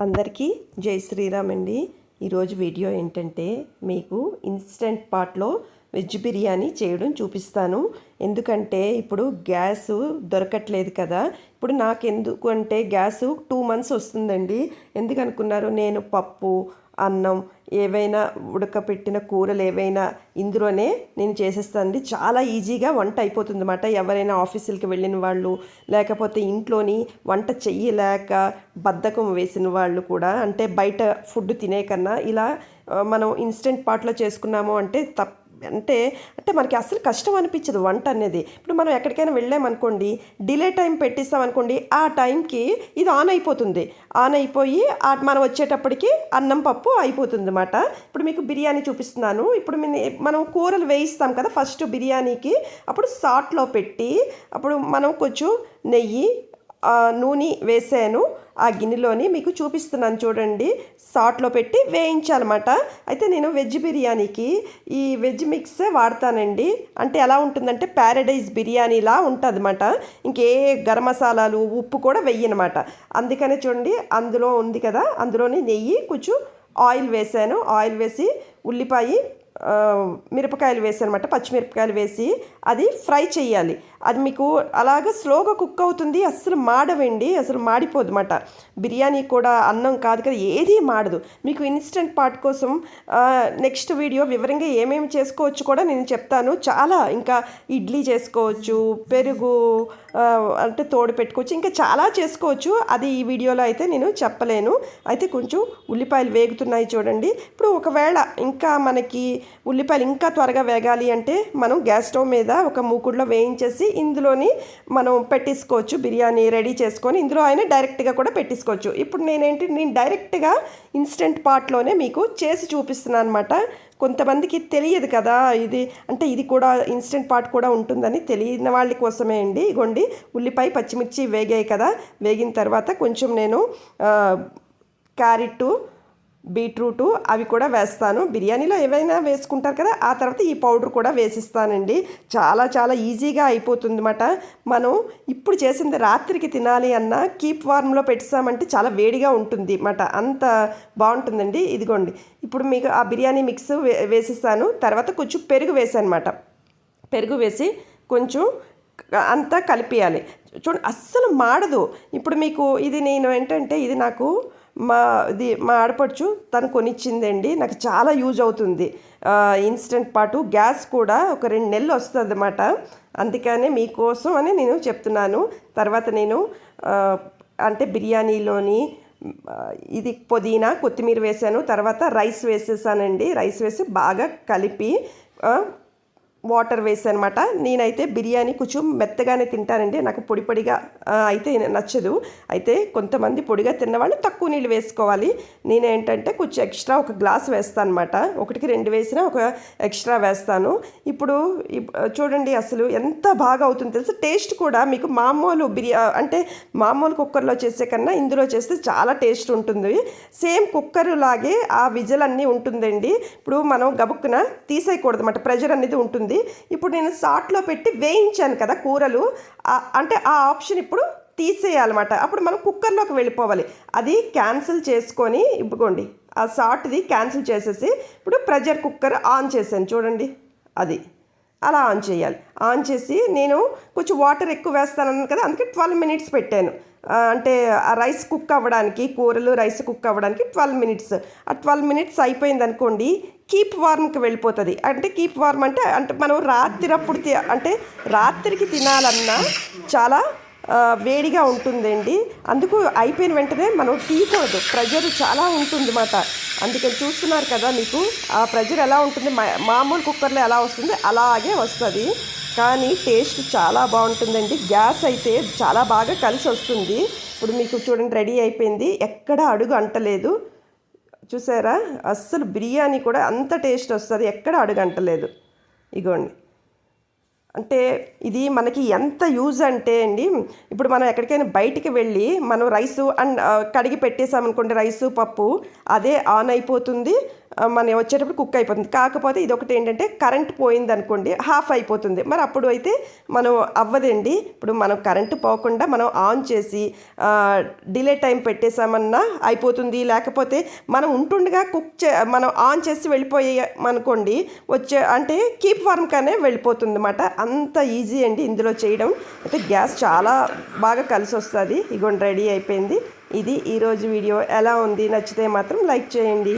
అందరికీ జై శ్రీరామ్ అండి. ఈరోజు వీడియో ఏంటంటే మీకు ఇన్స్టెంట్ పాట్లో వెజ్ బిర్యానీ చేయడం చూపిస్తాను. ఎందుకంటే ఇప్పుడు గ్యాస్ దొరకట్లేదు కదా. ఇప్పుడు నాకు ఎందుకు అంటే గ్యాస్ 2 months వస్తుందండి. ఎందుకు అనుకున్నారు, నేను పప్పు అన్నం ఏవైనా ఉడకపెట్టిన కూరలు ఏవైనా ఇందులోనే నేను చేసేస్తానండి. చాలా ఈజీగా వంట అయిపోతుంది అన్నమాట. ఎవరైనా ఆఫీసులకి వెళ్ళిన వాళ్ళు, లేకపోతే ఇంట్లోని వంట చెయ్యలేక బద్ధకం వేసిన వాళ్ళు కూడా, అంటే బయట ఫుడ్ తినే కన్నా ఇలా మనం ఇన్స్టెంట్ పాట్లో చేసుకున్నాము అంటే అంటే మనకి అసలు కష్టం అనిపించదు వంట అనేది. ఇప్పుడు మనం ఎక్కడికైనా వెళ్ళామనుకోండి, డిలే టైం పెట్టిస్తామనుకోండి, ఆ టైంకి ఇది ఆన్ అయిపోతుంది. ఆన్ అయిపోయి మనం వచ్చేటప్పటికి అన్నం పప్పు అయిపోతుంది అన్నమాట. ఇప్పుడు మీకు బిర్యానీ చూపిస్తున్నాను. ఇప్పుడు మనం కూరలు వేయిస్తాం కదా ఫస్ట్ బిర్యానీకి, అప్పుడు సాట్లో పెట్టి అప్పుడు మనం కొంచెం నెయ్యి నూనె వేసాను ఆ గిన్నెలోని, మీకు చూపిస్తున్నాను చూడండి. సాట్లో పెట్టి వేయించాలన్నమాట. అయితే నేను వెజ్ బిర్యానీకి ఈ వెజ్ మిక్సే వాడతానండి. అంటే ఎలా ఉంటుందంటే ప్యారడైజ్ బిర్యానీలా ఉంటుంది అన్నమాట. ఇంకే గరం మసాలాలు ఉప్పు కూడా వెయ్యనమాట. అందుకనే చూడండి, అందులో ఉంది కదా, అందులోని నెయ్యి కొంచెం ఆయిల్ వేసాను. ఆయిల్ వేసి ఉల్లిపాయ మిరపకాయలు వేసాను అనమాట, పచ్చిమిరపకాయలు వేసి అది ఫ్రై చేయాలి. అది మీకు అలాగ స్లోగా కుక్ అవుతుంది, అస్సలు మాడవండి, అసలు మాడిపోదు అన్నమాట. బిర్యానీ కూడా అన్నం కాదు కదా, ఏది మాడదు. మీకు ఇన్స్టెంట్ పార్ట్ కోసం నెక్స్ట్ వీడియో వివరంగా ఏమేమి చేసుకోవచ్చు కూడా నేను చెప్తాను. చాలా ఇంకా ఇడ్లీ చేసుకోవచ్చు, పెరుగు అంటే తోడు పెట్టుకోవచ్చు, ఇంకా చాలా చేసుకోవచ్చు. అది ఈ వీడియోలో అయితే నేను చెప్పలేను. అయితే కొంచెం ఉల్లిపాయలు వేగుతున్నాయి చూడండి. ఇప్పుడు ఒకవేళ ఇంకా మనకి ఉల్లిపాయలు ఇంకా త్వరగా వేగాలి అంటే మనం గ్యాస్ స్టవ్ మీద ఒక మూకుడులో వేయించేసి ఇందులోని మనం పెట్టేసుకోవచ్చు. బిర్యానీ రెడీ చేసుకొని ఇందులో అయినా డైరెక్ట్గా కూడా పెట్టేసుకోవచ్చు. ఇప్పుడు నేను డైరెక్ట్గా ఇన్స్టెంట్ పాట్లోనే మీకు చేసి చూపిస్తున్నాను అనమాట. కొంతమందికి తెలియదు కదా ఇది, అంటే ఇది కూడా ఇన్స్టెంట్ పార్ట్ కూడా ఉంటుందని తెలియని వాళ్ళ కోసమే అండి. ఇగోండి, ఉల్లిపాయ పచ్చిమిర్చి వేగాయి కదా, వేగిన తర్వాత కొంచెం నేను క్యారెట్ బీట్రూటు అవి కూడా వేస్తాను. బిర్యానీలో ఏవైనా వేసుకుంటారు కదా, ఆ తర్వాత ఈ పౌడర్ కూడా వేసిస్తానండి. చాలా చాలా ఈజీగా అయిపోతుంది అన్నమాట. మనం ఇప్పుడు చేసింది రాత్రికి తినాలి అన్నా కీప్ వార్మ్లో పెట్టామంటే చాలా వేడిగా ఉంటుంది అన్నమాట, అంత బాగుంటుందండి. ఇదిగోండి, ఇప్పుడు మీకు ఆ బిర్యానీ మిక్స్ వేసిస్తాను. తర్వాత కొంచెం పెరుగు వేసాను అన్నమాట. పెరుగు వేసి కొంచెం అంతా కలిపియాలి. చూడండి, అస్సలు మాడదు. ఇప్పుడు మీకు ఇది నేను ఏంటంటే ఇది నాకు మా ఆడపడుచు తను కొనిచ్చిందండి. నాకు చాలా యూజ్ అవుతుంది ఇన్స్టెంట్ పాటు. గ్యాస్ కూడా ఒక 2 నెలలు వస్తుంది అన్నమాట. అందుకనే మీకోసం అని నేను చెప్తున్నాను. తర్వాత నేను అంటే బిర్యానీలోని ఇది పుదీనా కొత్తిమీర వేసాను. తర్వాత రైస్ వేసేసానండి. రైస్ వేసి బాగా కలిపి వాటర్ వేసాను అనమాట. నేనైతే బిర్యానీ కొంచెం మెత్తగానే తింటానండి, నాకు పొడి పొడిగా అయితే నచ్చదు. అయితే కొంతమంది పొడిగా తిన్నవాళ్ళు తక్కువ నీళ్ళు వేసుకోవాలి. నేనేంటంటే కొంచెం ఎక్స్ట్రా ఒక గ్లాస్ వేస్తాను అనమాట. 1కి 2 వేసినా ఒక ఎక్స్ట్రా వేస్తాను. ఇప్పుడు చూడండి అసలు ఎంత బాగా అవుతుంది తెలుసు. టేస్ట్ కూడా మీకు మామూలు అంటే మామూలు కుక్కర్లో చేసే కన్నా ఇందులో చేస్తే చాలా టేస్ట్ ఉంటుంది. సేమ్ కుక్కర్ లాగే ఆ విజిల్ అన్నీ ఉంటుందండి. ఇప్పుడు మనం గబుక్కున తీసేయకూడదు అన్నమాట, ప్రెషర్ అనేది ఉంటుంది. ఇప్పుడు నేను సాట్లో పెట్టి వేయించాను కదా కూరలు, అంటే ఆ ఆప్షన్ ఇప్పుడు తీసేయాలన్నమాట. అప్పుడు మనం కుక్కర్లోకి వెళ్ళిపోవాలి. అది క్యాన్సిల్ చేసుకొని ఇవ్వండి, ఆ సాట్ది క్యాన్సిల్ చేసేసి ఇప్పుడు ప్రెషర్ కుక్కర్ ఆన్ చేశాను చూడండి. అది అలా ఆన్ చేయాలి. ఆన్ చేసి నేను కొంచెం వాటర్ ఎక్కువ వేస్తానన్నాను కదా, అందుకే 12 minutes పెట్టాను. అంటే ఆ రైస్ కుక్ అవ్వడానికి, కూరలు రైస్ కుక్ అవ్వడానికి 12 minutes. ఆ 12 minutes అయిపోయింది అనుకోండి, కీప్ వార్మ్కి వెళ్ళిపోతుంది. అంటే కీప్ వార్మ్ అంటే మనం రాత్రిప్పుడు అంటే రాత్రికి తినాలన్నా చాలా వేడిగా ఉంటుందండి. అందుకు అయిపోయిన వెంటనే మనం తీయకూడదు, ప్రెషర్ చాలా ఉంటుంది అన్నమాట. అందుకని చూస్తున్నారు కదా మీకు ఆ ప్రెషర్ ఎలా ఉంటుంది, మామూలు కుక్కర్లో ఎలా వస్తుంది అలాగే వస్తుంది. కానీ టేస్ట్ చాలా బాగుంటుందండి. గ్యాస్ అయితే చాలా బాగా కలిసి వస్తుంది. ఇప్పుడు మీకు చూడండి రెడీ అయిపోయింది, ఎక్కడ అడుగు అంటలేదు. చూసారా, అస్సలు బిర్యానీ కూడా అంత టేస్ట్ వస్తుంది, ఎక్కడ అడుగు అంటలేదు. ఇగోండి, అంటే ఇది మనకి ఎంత యూజ్ అంటే అండి, ఇప్పుడు మనం ఎక్కడికైనా బయటికి వెళ్ళి మనం రైసు కడిగి పెట్టేసామనుకోండి, రైసు పప్పు అదే ఆన్ అయిపోతుంది. మన వచ్చేటప్పుడు కుక్ అయిపోతుంది. కాకపోతే ఇదొకటి ఏంటంటే కరెంట్ పోయిందనుకోండి హాఫ్ అయిపోతుంది. మరి అప్పుడు అయితే మనం అవ్వదండి. ఇప్పుడు మనం కరెంటు పోకుండా మనం ఆన్ చేసి డిలే టైం పెట్టేసామన్నా అయిపోతుంది. లేకపోతే మనం ఉంటుండగా మనం ఆన్ చేసి వెళ్ళిపోయామనుకోండి అంటే కీప్ వార్మ్గానే వెళ్ళిపోతుంది అన్నమాట. అంత ఈజీ అండి ఇందులో చేయడం. అయితే గ్యాస్ చాలా బాగా కలిసి వస్తుంది. ఇగోండి రెడీ అయిపోయింది. ఇది ఈరోజు వీడియో. ఎలా ఉంది? నచ్చితే మాత్రం లైక్ చేయండి.